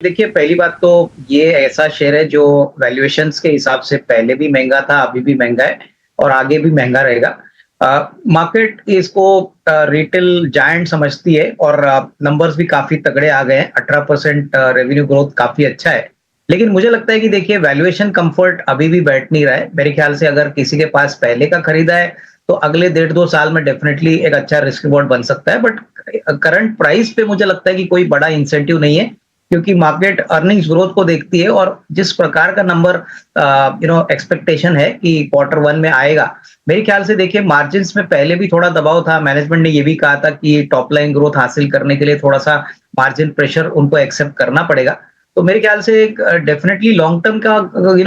देखिए, पहली बात तो ये ऐसा शेयर है जो वैल्यूएशंस के हिसाब से पहले भी महँगा था, अभी भी महँगा है और आगे भी महँगा रहेगा। मार्केट इसको रिटेल जायंट समझती है और नंबर्स भी काफ़ी तगड़े आ गए हैं, 18% रेवेन्यू ग्रोथ काफ़ी अच्छा है। लेकिन मुझे लगता है कि देखिए वैल्यूएशन कम्फर्ट अभी भी बैठ नहीं रहा है। मेरे ख्याल से अगर किसी के पास पहले का खरीदा है, तो अगले डेढ़ 2 साल में डेफिनिटली एक अच्छा रिस्क रिवॉर्ड बन सकता है। बट करंट प्राइस पे मुझे लगता है कि कोई बड़ा इंसेंटिव नहीं है। क्योंकि मार्केट अर्निंग्स ग्रोथ को देखती है और जिस प्रकार का नंबर एक्सपेक्टेशन है कि क्वार्टर वन में आएगा, मेरे ख्याल से देखिए मार्जिन्स में पहले भी थोड़ा दबाव था। मैनेजमेंट ने ये भी कहा था कि टॉप लाइन ग्रोथ हासिल करने के लिए थोड़ा सा मार्जिन प्रेशर उनको एक्सेप्ट करना पड़ेगा। तो मेरे ख्याल से डेफिनेटली लॉन्ग टर्म का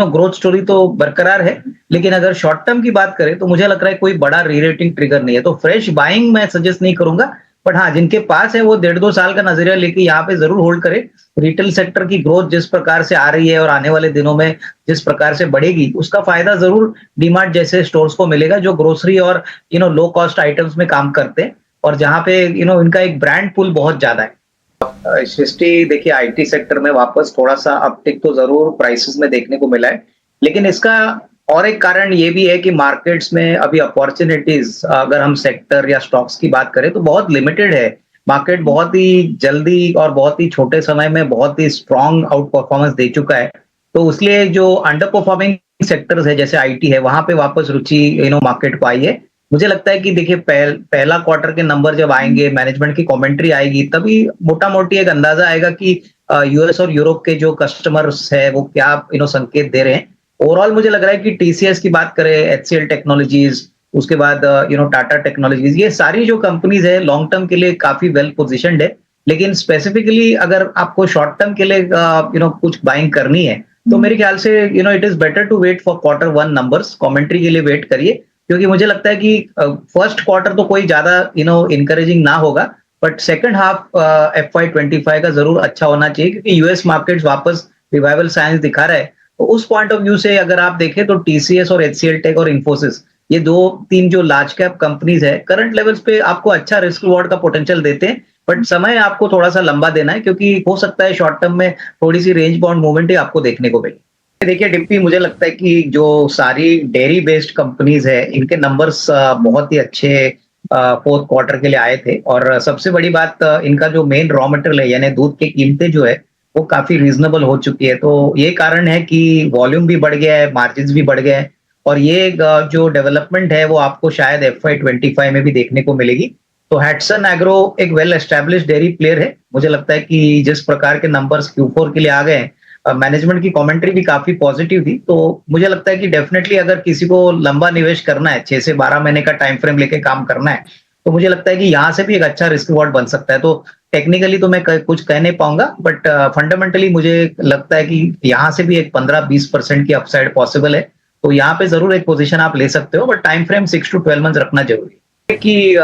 ग्रोथ स्टोरी तो बरकरार है। लेकिन अगर शॉर्ट टर्म की बात करें तो मुझे लग रहा है कोई बड़ा री-रेटिंग ट्रिगर नहीं है। तो फ्रेश बाइंग मैं सजेस्ट नहीं करूंगा। बट हाँ, जिनके पास है वो डेढ़ 2 साल का नजरिया लेके यहाँ पे जरूर होल्ड करे। रिटेल सेक्टर की ग्रोथ जिस प्रकार से आ रही है और आने वाले दिनों में जिस प्रकार से बढ़ेगी, उसका फायदा जरूर डीमार्ट जैसे स्टोर्स को मिलेगा जो ग्रोसरी और लो कॉस्ट आइटम्स में काम करते हैं और जहाँ पे इनका एक ब्रांड पुल बहुत ज्यादा है। सृष्टि देखिए आईटी सेक्टर में वापस थोड़ा-सा अपटिक तो ज़रूर प्राइसेज़ में देखने को मिला है। लेकिन इसका और एक कारण ये भी है कि मार्केट्स में अभी अपॉर्च्युनिटीज़ अगर हम सेक्टर या स्टॉक्स की बात करें तो बहुत लिमिटेड है। मार्केट बहुत ही जल्दी और बहुत ही छोटे समय में बहुत ही स्ट्रॉन्ग आउट परफॉर्मेंस दे चुका है। तो इसलिए जो अंडर परफॉर्मिंग सेक्टर्स है जैसे आईटी है, वहाँ पे वापस रुचि मार्केट को आई है। मुझे लगता है कि देखिए पहला क्वार्टर के नंबर जब आएँगे, मैनेजमेंट की कमेंट्री आएगी, तभी मोटा-मोटी एक अंदाजा आएगा कि यूएस और यूरोप के जो कस्टमर्स हैं, वो क्या संकेत दे रहे हैं। ओवरऑल मुझे लग रहा है कि टीसीएस की बात करें, एचसीएल टेक्नोलॉजीज़, उसके बाद टाटा टेक्नोलॉजीज़, ये सारी जो कंपनीज़ है लॉन्ग टर्म के लिए काफ़ी वेल पोजिशन्ड है। लेकिन स्पेसिफिकली अगर आपको शॉर्ट टर्म के लिए कुछ बाइंग करनी है, तो मेरे ख्याल से it is better to wait for quarter one numbers, commentary के लिए वेट करिए। क्योंकि मुझे लगता है कि फर्स्ट क्वार्टर तो कोई ज्यादा इनकरेजिंग ना होगा। बट सेकंड हाफ FY25 का जरूर अच्छा होना चाहिए क्योंकि यूएस मार्केट्स वापस रिवाइवल साइंस दिखा रहा है। तो उस पॉइंट ऑफ व्यू से अगर आप देखें तो टीसीएस और एचसीएल टेक और इन्फोसिस, ये दो तीन जो लार्ज कैप कंपनीज है करंट लेवल्स पे आपको अच्छा रिस्क रिवॉर्ड का पोटेंशियल देते हैं। बट समय आपको थोड़ा सा लंबा देना है क्योंकि हो सकता है शॉर्ट टर्म में थोड़ी सी रेंज बाउंड मूवमेंट ही आपको देखने को मिले। देखिए डिम्पी, मुझे लगता है कि जो सारी डेयरी बेस्ड कंपनीज है इनके नंबर्स बहुत ही अच्छे फोर्थ क्वार्टर के लिए आए थे और सबसे बड़ी बात इनका जो मेन रॉ मटेरियल है यानी दूध की कीमतें जो है वो काफी रीजनेबल हो चुकी है। तो ये कारण है कि वॉल्यूम भी बढ़ गया है, मार्जिन भी बढ़ गए हैं और ये जो डेवलपमेंट है वो आपको शायद FY25 में भी देखने को मिलेगी। तो हैट्सन एग्रो एक वेल एस्टेब्लिश डेयरी प्लेयर है। मुझे लगता है कि जिस प्रकार के नंबर्स Q4 के लिए आ गए हैं, मैनेजमेंट की कमेंट्री भी काफी पॉजिटिव थी। तो मुझे लगता है कि डेफिनेटली अगर किसी को लंबा निवेश करना है, 6 से 12 महीने का टाइम फ्रेम लेके काम करना है, तो मुझे लगता है कि यहाँ से भी एक अच्छा रिस्क रिवॉर्ड बन सकता है। तो टेक्निकली तो मैं कुछ कह नहीं पाऊंगा, बट फंडामेंटली मुझे लगता है कि यहाँ से भी एक 15-20% की अपसाइड पॉसिबल है। तो यहाँ पे जरूर एक पोजीशन आप ले सकते हो, but time frame 6 to 12 month रखना जरूरी है। कि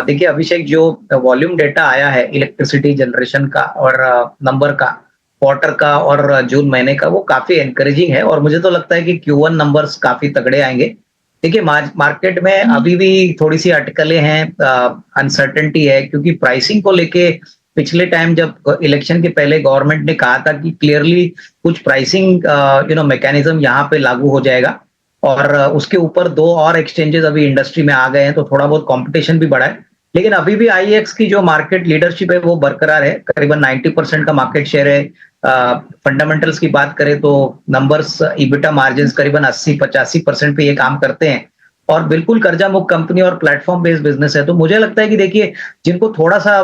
देखिए अभिषेक, जो वॉल्यूम डेटा आया है इलेक्ट्रिसिटी जनरेशन का और नंबर का, क्वार्टर का और जून महीने का, वो काफी एनकरेजिंग है और मुझे तो लगता है कि Q1 नंबर्स काफी तगड़े आएंगे। देखिए मार्केट में अभी भी थोड़ी सी अटकलें हैं, अनसर्टेनिटी है क्योंकि प्राइसिंग को लेके पिछले टाइम जब इलेक्शन के पहले गवर्नमेंट ने कहा था कि क्लियरली कुछ प्राइसिंग मैकेनिज्म यहाँ पे लागू हो जाएगा और उसके ऊपर दो और एक्सचेंजेस अभी इंडस्ट्री में आ गए हैं तो थोड़ा बहुत कंपटीशन भी बढ़ा है। लेकिन अभी भी आईएक्स की जो मार्केट लीडरशिप है वो बरकरार है, करीबन 90% का मार्केट शेयर है। फंडामेंटल्स की बात करें तो नंबर्स, इबिटा मार्जिन करीबन 80-85% पे ये काम करते हैं और बिल्कुल कर्जा मुक्त कंपनी और प्लेटफॉर्म बेस्ड बिजनेस है। तो मुझे लगता है कि देखिए जिनको थोड़ा सा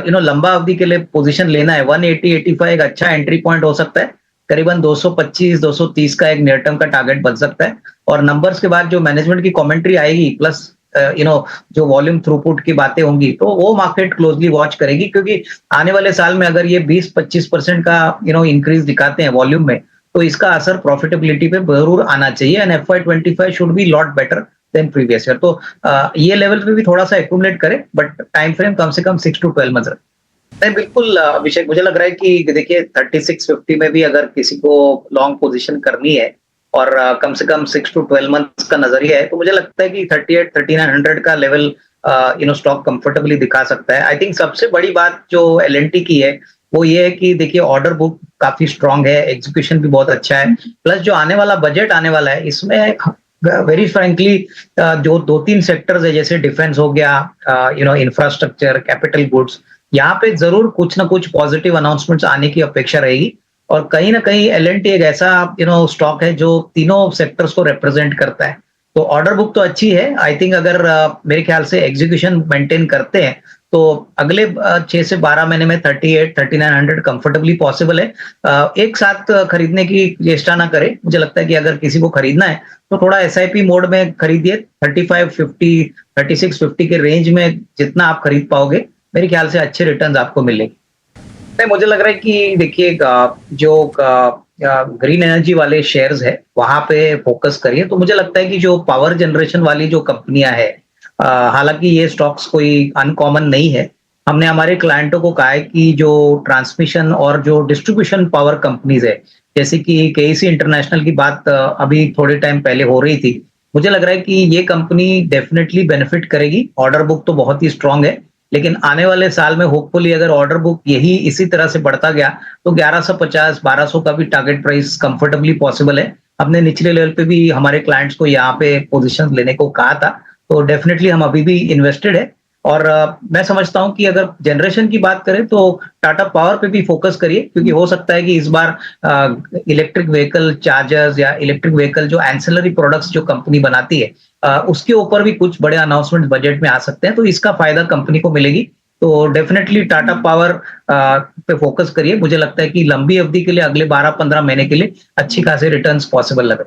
लंबा अवधि के लिए पोजीशन लेना है, 180-85 एक अच्छा एंट्री पॉइंट हो सकता है। करीबन 225-230 का एक नियर टर्म का टारगेट बन सकता है और नंबर्स के बाद जो मैनेजमेंट की कमेंट्री आएगी प्लस जो वॉल्यूम थ्रूपुट की बातें होंगी तो वो मार्केट क्लोजली वॉच करेगी क्योंकि आने वाले साल में अगर ये 20-25% का इंक्रीज दिखाते हैं वॉल्यूम में, तो इसका असर प्रॉफिटेबिलिटी पे जरूर आना चाहिए and FY25 should be lot better than previous year. तो ये लेवल पे भी थोड़ा सा एक्यूमुलेट करें, बट टाइम फ्रेम कम से कम 6 to 12 मंथ रखें। नहीं, बिल्कुल अभिषेक, मुझे लग रहा है कि देखिए 3650 में भी अगर किसी को लॉन्ग पोजीशन करनी है और कम से कम 6 to 12 मंथ्स का नजरिया है, तो मुझे लगता है कि 38-3900 का लेवल स्टॉक कंफर्टेबली दिखा सकता है। आई थिंक सबसे बड़ी बात जो L&T की है वो ये है कि देखिए ऑर्डर बुक काफी स्ट्रांग है, एग्जीक्यूशन भी बहुत अच्छा है। प्लस जो आने वाला बजट आने वाला है, इसमें वेरी फ्रैंकली जो 2-3 सेक्टर्स है, जैसे डिफेंस हो गया, इंफ्रास्ट्रक्चर, कैपिटल गुड्स, यहाँ पे ज़रूर कुछ ना कुछ पॉजिटिव अनाउंसमेंट्स आने की अपेक्षा रहेगी। और कहीं न कहीं एल-एंड-टी एक ऐसा स्टॉक है जो तीनों सेक्टर्स को रिप्रेजेंट करता है। तो ऑर्डर बुक तो अच्छी है। आई थिंक अगर मेरे ख्याल से एग्जीक्यूशन मेंटेन करते हैं, तो अगले 6 से 12 महीने में 38-3900 कंफर्टेबली पॉसिबल है। एक साथ खरीदने की चेष्टा ना करें। मुझे लगता है कि अगर किसी को खरीदना है, तो थोड़ा एसआईपी मोड में खरीदिए। 35-50, 36-50 के रेंज में जितना आप खरीद पाओगे, मेरे ख्याल से अच्छे रिटर्न्स आपको मिलेंगे। नहीं, मुझे लग रहा है कि देखिए जो ग्रीन एनर्जी वाले शेयर्स है, वहां पे फोकस करिए। तो मुझे लगता है कि जो पावर जनरेशन वाली जो कंपनियां है, हालांकि ये स्टॉक्स कोई अनकॉमन नहीं है। हमने हमारे क्लाइंटों को कहा है कि जो ट्रांसमिशन और जो डिस्ट्रीब्यूशन पावर कंपनीज है, जैसे कि केईसी इंटरनेशनल की बात अभी थोड़े टाइम पहले हो रही थी। मुझे लग रहा है कि ये कंपनी डेफिनेटली बेनिफिट करेगी। ऑर्डर बुक तो बहुत ही स्ट्रांग है, लेकिन आने वाले साल में होपफुली अगर ऑर्डर बुक यही इसी तरह से बढ़ता गया, तो 1150 1200 का भी टारगेट प्राइस कंफर्टेबली पॉसिबल है। हमने निचले लेवल पे भी हमारे क्लाइंट्स को यहाँ पे पोजीशंस लेने को कहा था। तो डेफिनेटली हम अभी भी इन्वेस्टेड है। और मैं समझता हूँ कि अगर जनरेशन की बात करें, तो टाटा पावर पे भी फोकस करिए, क्योंकि हो सकता है कि इस बार इलेक्ट्रिक व्हीकल चार्जर्स या इलेक्ट्रिक व्हीकल जो एंसिलरी प्रोडक्ट्स जो कंपनी बनाती है, उसके ऊपर भी कुछ बड़े अनाउंसमेंट बजट में आ सकते हैं। तो इसका फायदा कंपनी को मिलेगी। तो डेफिनेटली टाटा पावर पे फोकस करिए। मुझे लगता है कि लंबी अवधि के लिए, अगले 12-15 महीने के लिए अच्छी खासी रिटर्न्स पॉसिबल लगे।